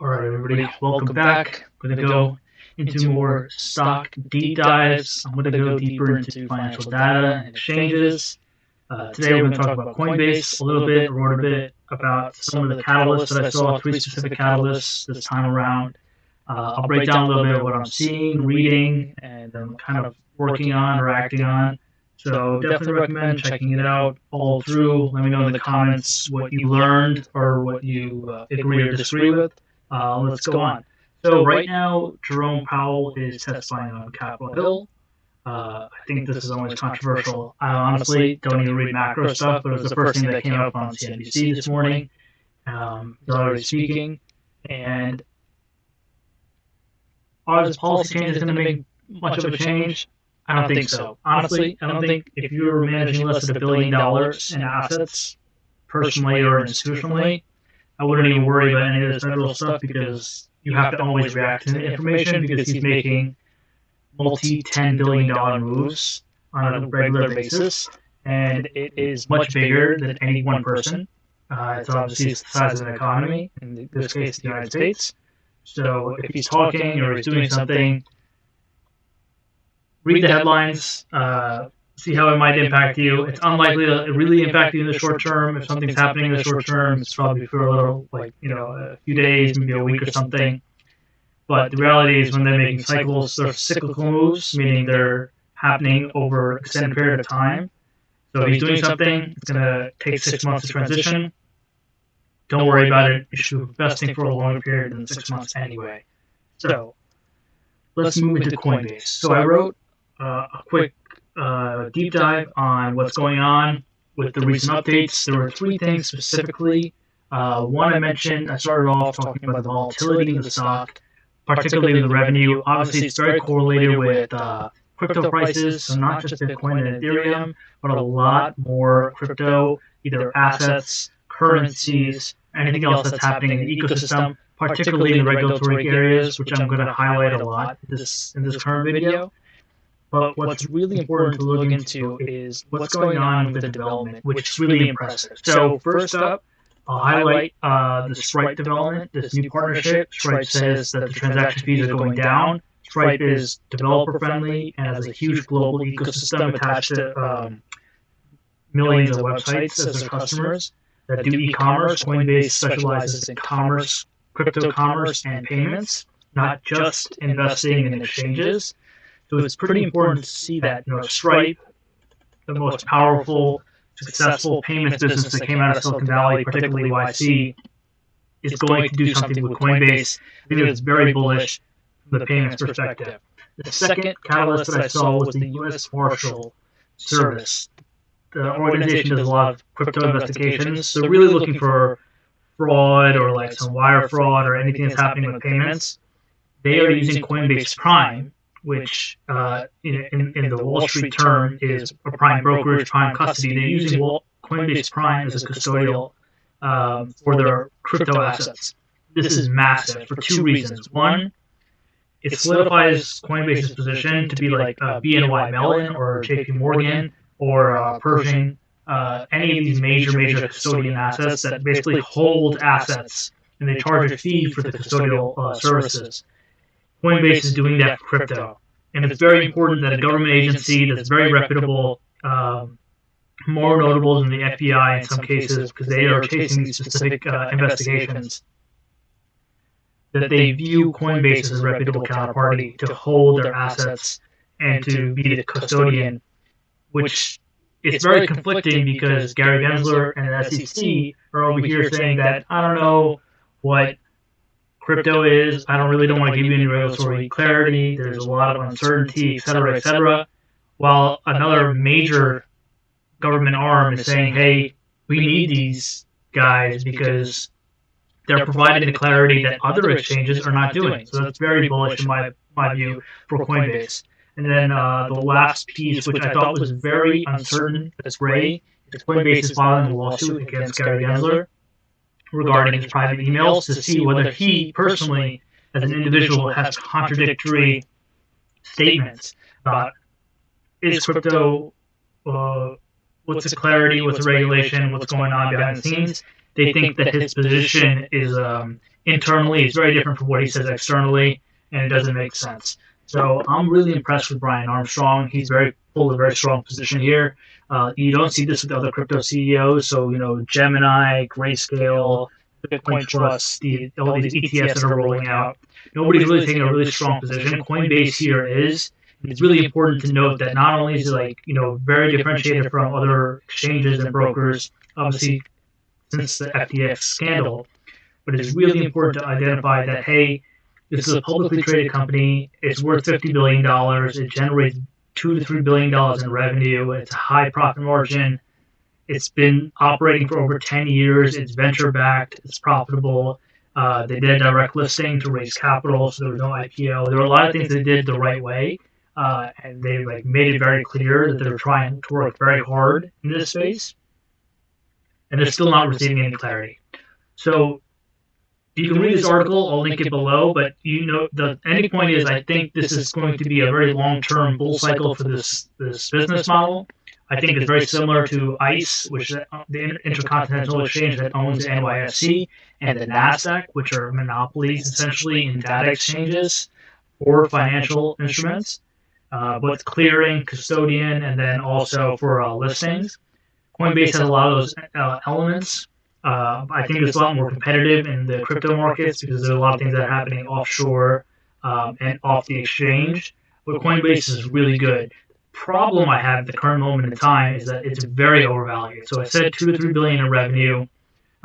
All right, everybody, welcome back. I'm going to go into more stock deep dives. I'm going to go deeper into financial data and exchanges. Today, we're going to talk about Coinbase a little bit, wrote a bit about some of the catalysts that I saw, three specific catalysts this time around. I'll break down a little bit of what I'm seeing, reading, and kind of working on or acting on. So definitely recommend checking it out, follow through. Let me know in the comments what you learned or what you agree or disagree with. Let's go on. So right now, Jerome Powell is testifying on Capitol Hill. I think this is always controversial. I honestly don't even read macro stuff, but it was the first thing that came up on CNBC this morning. He's already speaking, and are his policy changes going to make much of a change? I don't think so. Honestly, I don't think if you're managing less than $1 billion in assets, personally or institutionally, I wouldn't even worry about any of this federal stuff because you have to always react to the information because he's making multi-$10 billion moves on a regular basis, and it is much bigger than any one person. It's obviously the size of an economy, in this case, the United States. So if he's talking or he's doing something, read the headlines, see how it might impact you. It's unlikely to really impact you in the short term. If something's happening in the short term, it's probably for a little, a few days, maybe a week or something. But the reality is when they're making cycles, they're cyclical moves, meaning they're happening over an extended period of time. So if he's doing something, it's going to take 6 months to transition. Don't worry about it. You should be investing for a longer period than 6 months anyway. So let's move into Coinbase. So I wrote a quick deep dive on what's going on with the recent updates. There were three things specifically. One I started off talking about the volatility of the stock, particularly the revenue. Obviously, it's very correlated with crypto prices, so not just Bitcoin and Ethereum, but a lot more crypto, either assets, currencies, anything else that's happening in the ecosystem, particularly in the regulatory areas, which I'm going to highlight a lot in this current video. But what's really important to look into is what's going on with the development, which is really impressive. So first up, I'll highlight the Stripe development, this new partnership. Stripe says that the transaction fees are going down. Stripe is developer-friendly and has a huge global ecosystem attached to millions of websites as their customers that do e-commerce. Coinbase specializes in commerce, crypto commerce, and payments, not just investing in exchanges. So it's pretty important to see that Stripe, the most powerful, successful payments business that came out of Silicon Valley, particularly YC, is going to do something with Coinbase. I think it's very bullish from the payments perspective. The second catalyst that I saw was the U.S. Marshal Service. The organization does a lot of crypto investigations. They're really looking for fraud or like some wire fraud or anything that's happening with payments. They are using Coinbase Prime, which in the Wall Street term is a prime brokerage, prime custody. They're using Coinbase Prime as a custodial for their crypto assets. This is massive for two reasons. One, it solidifies Coinbase's position to be like BNY Mellon or JP Morgan or Pershing, any of these major custodian assets that basically hold assets and they charge a fee for the custodial services. Coinbase is doing that for crypto. And it's very important that a government agency that's very reputable, more notable than the FBI in some cases, because they are chasing these specific investigations, that they view Coinbase as a reputable counterparty to hold their assets and to be the custodian, which it's very conflicting because Gary Gensler and the SEC are over here saying that, I don't know what crypto is, I don't want to give you any regulatory clarity, there's a lot of uncertainty, et cetera, while another major government arm is saying, hey, we need these guys because they're providing the clarity that other exchanges are not doing. So that's very bullish in my view for Coinbase. And then the last piece, which I thought was very uncertain, that's gray, is Coinbase is filing a lawsuit against Gary Gensler regarding his private emails to see whether he personally, as an individual, has contradictory statements about is crypto, what's the clarity, what's the regulation, what's going on behind the scenes. They think that his position is internally is very different from what he says externally, and it doesn't make sense. So I'm really impressed with Brian Armstrong. He's pulled a very strong position here. You don't see this with other crypto CEOs. So Gemini, Grayscale, Bitcoin Trust, all these ETFs that are rolling out. Nobody's really taking a really strong position. Coinbase here is. It's really important to note that not only is it very differentiated from other exchanges and brokers, obviously since the FTX scandal, but it's really important to identify that, hey, this is a publicly traded company. It's worth $50 billion. It generates $2 to $3 billion in revenue. It's a high profit margin. It's been operating for over 10 years. It's venture backed. It's profitable. They did a direct listing to raise capital, so there was no IPO. There were a lot of things they did the right way, and they made it very clear that they were trying to work very hard in this space, and they're still not receiving any clarity. So you can read this article. I'll link it below. But the ending point is, I think this is going to be a very long-term bull cycle for this business model. I think it's very similar to ICE, which is the Intercontinental Exchange that owns NYSE, and the NASDAQ, which are monopolies essentially in data exchanges for financial instruments, both clearing, custodian, and then also for listings. Coinbase has a lot of those elements. I think it's a lot more competitive in the crypto markets because there's a lot of things that are happening offshore and off the exchange. But Coinbase is really good. Problem I have at the current moment in time is that it's very overvalued. So I said 2 to 3 billion in revenue.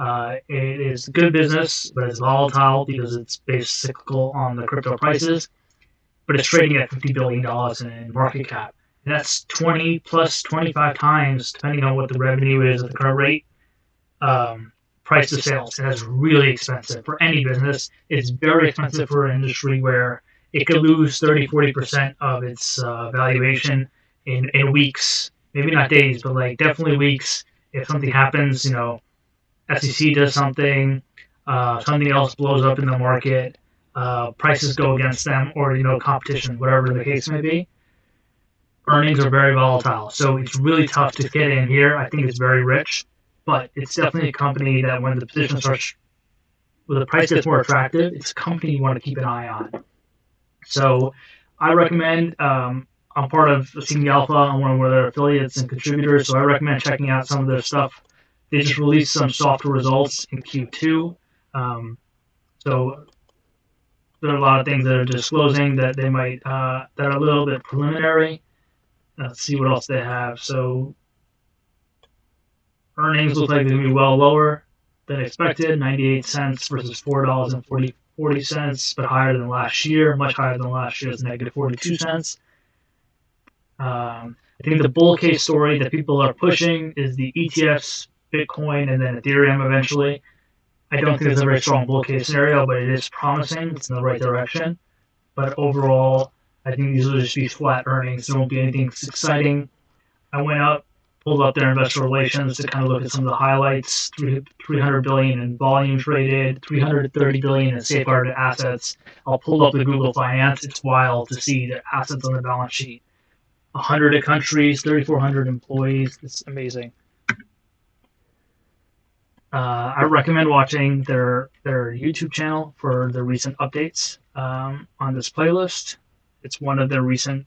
It is good business, but it's volatile because it's based cyclical on the crypto prices. But it's trading at $50 billion in market cap. And that's 20 plus 25 times, depending on what the revenue is at the current rate, price to sales. And that's really expensive for any business. It's very expensive for an industry where it could lose 30-40% of its valuation in weeks, maybe not days, but definitely weeks. If something happens, SEC does something, something else blows up in the market, prices go against them, or competition, whatever the case may be. Earnings are very volatile, so it's really tough to get in here. I think it's very rich, but it's definitely a company that when the position starts, when the price gets more attractive, it's a company you want to keep an eye on. So I recommend. I'm part of Seeking Alpha. I'm one of their affiliates and contributors, so I recommend checking out some of their stuff. They just released some softer results in Q2. So there are a lot of things that are disclosing that they might that are a little bit preliminary. Let's see what else they have. So earnings look like they're going to be well lower than expected, 98 cents versus $4.40, but higher than last year, much higher than last year's negative 42 cents. I think the bull case story that people are pushing is the ETFs, Bitcoin, and then Ethereum eventually. I don't think it's a very strong bull case scenario, but it is promising. It's in the right direction. But overall, I think these will just be flat earnings. There won't be anything exciting. I went out, pulled up their investor relations to kind of look at some of the highlights. 300 billion in volume traded, 330 billion in safeguarded assets. I'll pull up the Google Finance. It's wild to see the assets on the balance sheet. 100 countries, 3,400 employees. It's amazing. I recommend watching their YouTube channel for the recent updates on this playlist. It's one of their recent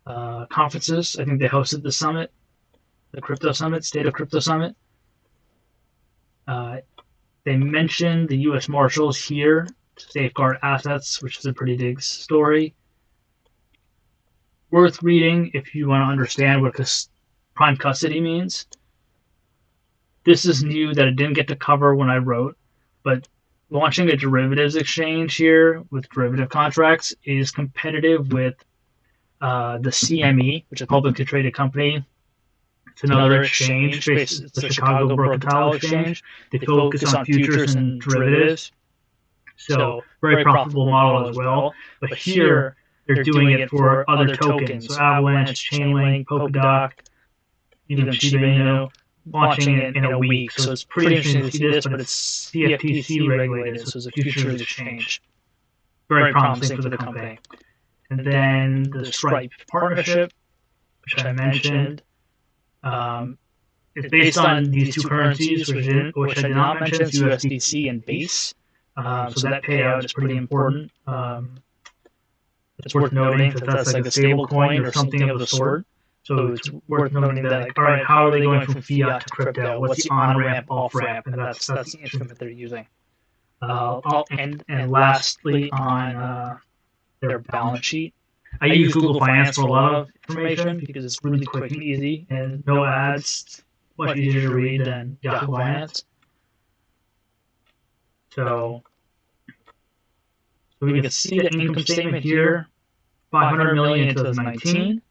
conferences. I think they hosted the summit, the Crypto Summit, State of Crypto Summit. They mentioned the U.S. Marshals here to safeguard assets, which is a pretty big story. Worth reading if you want to understand what prime custody means. This is new that I didn't get to cover when I wrote, but launching a derivatives exchange here with derivative contracts is competitive with the CME, which is a publicly traded company. It's another exchange. It's the Chicago Mercantile Exchange. They focus on futures and derivatives. So very profitable model as well. But here, they're doing it for other tokens. So Avalanche, Chainlink, Polkadot, even Shiba Inu, launching it in a week. So it's pretty interesting to see this, but it's CFTC regulated, so it's a futures exchange. Very promising for the company. And then the Stripe partnership, which I mentioned, it's based on these two currencies, which I did not mention. It's USDC and base. So that payout is pretty important. It's worth noting that that's like a stable coin or something of the sort. So it's worth noting that, like, all right, how are they going from fiat to crypto? What's the on ramp, off ramp? And that's the instrument they're using. And lastly, on their balance sheet, I use Google Finance for a lot of information because it's really quick and easy and no ads. It's much easier to read than Yahoo Finance. So we can see the income statement here: 500 million in 2019,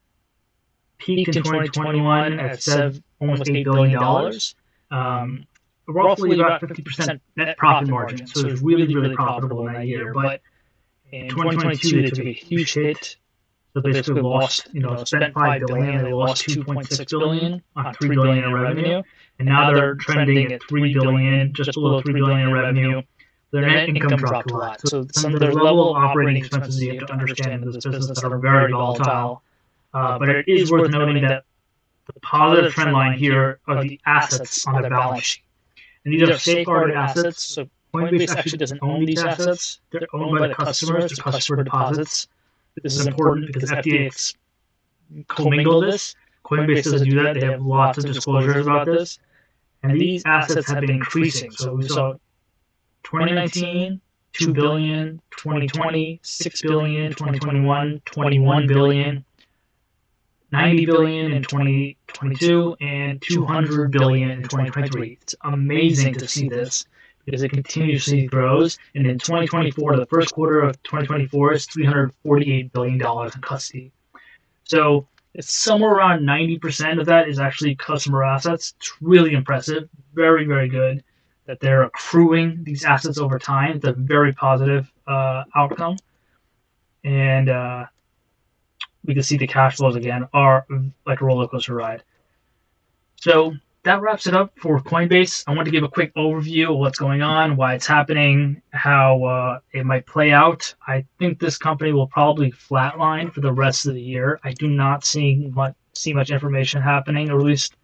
peaked in 2021 at almost $8 billion. Roughly about 50% net profit margin, so it's really, really profitable in that year. But in 2022, they took a huge hit. So basically lost, spent $5 billion, they lost $2.6 billion on $3 billion in revenue, and now they're trending at $3 billion, just below $3 billion in revenue. Their net income dropped a lot. So some of their level of operating expenses you have to understand in this business that are very volatile. But it is worth noting that the positive trend line here are the assets on their balance sheet. And these are safeguarded assets. So Coinbase actually doesn't own these assets. They're owned by the customers, the customer deposits. This is important because FTX commingled this. Coinbase doesn't do that. They have lots of disclosures about this. And these assets have been increasing. So we saw 2019, $2 billion, 2020, $6 billion, 2021, $21 billion, $90 billion in 2022, and $200 billion in 2023. It's amazing to see this because it continuously grows. And in 2024, the first quarter of 2024 is $348 billion in custody. So it's somewhere around 90% of that is actually customer assets. It's really impressive, very, very good that they're accruing these assets over time. It's a very positive outcome. And we can see the cash flows again are like a roller coaster ride. So that wraps it up for Coinbase. I want to give a quick overview of what's going on, why it's happening, how it might play out. I think this company will probably flatline for the rest of the year. I do not see much information happening, or at least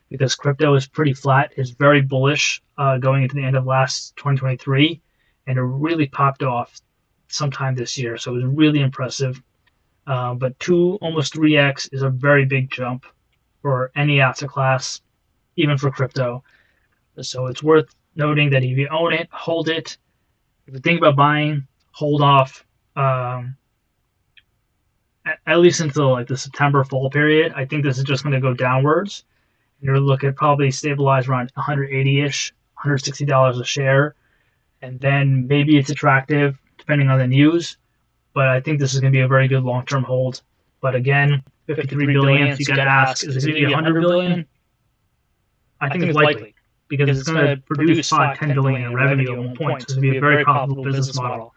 because crypto is pretty flat, is very bullish going into the end of last 2023, and it really popped off sometime this year. So it was really impressive. But almost 3x is a very big jump for any asset class, even for crypto. So it's worth noting that if you own it, hold it. If you think about buying, hold off, at least until like the September fall period. I think this is just going to go downwards. You're looking at probably stabilize around 180-ish, $160 a share. And then maybe it's attractive depending on the news. But I think this is going to be a very good long-term hold. But again, 53 billion, so you got to ask, is it going to be 100 billion? I think it's likely because it's going to produce 5-10 billion in revenue at one point. So it's going to be a very profitable business model.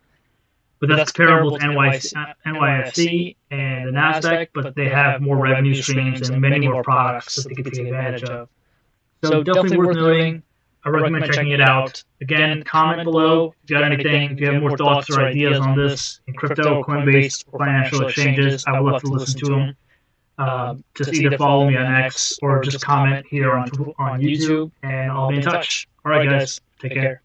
But that's comparable to NYSE and the NASDAQ, but they have more revenue streams and many more products that they can take advantage of. So definitely worth noting. I recommend checking it out. Again, comment below if you got anything, if you have more thoughts or ideas on this in crypto, Coinbase, or financial exchanges. I would love to listen to them. Just either follow me on X or just comment here on YouTube, and I'll be in touch. All right, guys. Take care.